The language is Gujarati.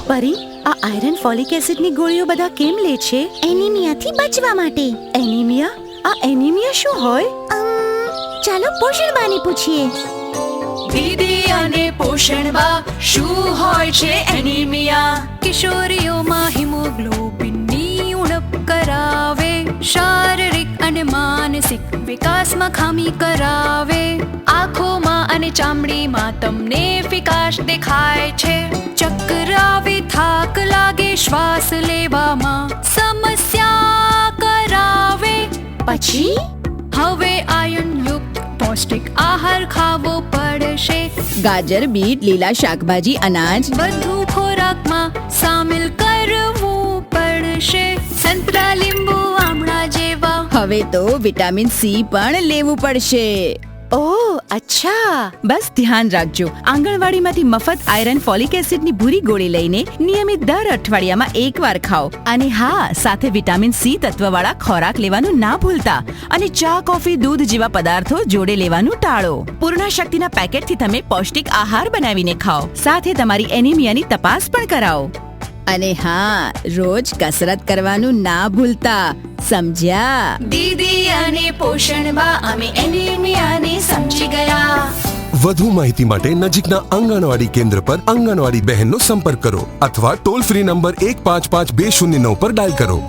પરી, આ આયરન ફોલિક એસિડની ગોળીઓ બધા કેમ લે છે? એનિમિયાથી બચવા માટે. એનિમિયા? આ એનિમિયા શું હોય? ચાલો પોષણ બાને પૂછીએ. દીદી અને પોષણબા, શું હોય છે એનિમિયા? કિશોરીઓમાં હિમોગ્લોબિનની ઉણપ કરાવે, શારીરિક અને માનસિક વિકાસમાં ખામી કરાવે, આંખોમાં અને ચામડીમાં તમને ફિકાશ દેખાય છે, ચક્કર આવે, થાક લાગે, શ્વાસ લેવામાં સમસ્યા કરાવે. પછી? હવે આયર્નયુક્ત પૌષ્ટિક આહાર ખાવો પડશે. ગાજર, બીટ, લીલા શાકભાજી, અનાજ બધું ખોરાકમાં સામેલ કરવું પડશે. સંતરા, લીંબુ, આમળા જેવા. હવે તો વિટામિન સી પણ લેવું પડશે. ઓહ, અચ્છા. બસ ધ્યાન રાખજો, આંગણવાડીમાંથી મફત આયરન ફોલિક એસિડની ભૂરી ગોળી લઈને નિયમિત દર અઠવાડિયામાં એકવાર ખાઓ. અને હા, સાથે વિટામિન સી તત્વવાળા ખોરાક લેવાનું ના ભૂલતા. અને ચા, કોફી, દૂધ જેવા પદાર્થો જોડે લેવાનું ટાળો. પૂર્ણ શક્તિના પેકેટથી તમે પૌષ્ટિક આહાર બનાવીને ખાઓ. સાથે તમારી એનિમિયાની તપાસ પણ કરાવો. અને હા, રોજ કસરત કરવાનું ના ભૂલતા. સમજ્યા? દીદી અને પોષણબા, અમે એનિમિયાને સમજી ગયા. વધુ માહિતી માટે નજીકના આંગણવાડી કેન્દ્ર પર આંગણવાડી બહેનનો સંપર્ક કરો અથવા ટોલ ફ્રી નંબર 155209 પર ડાયલ કરો.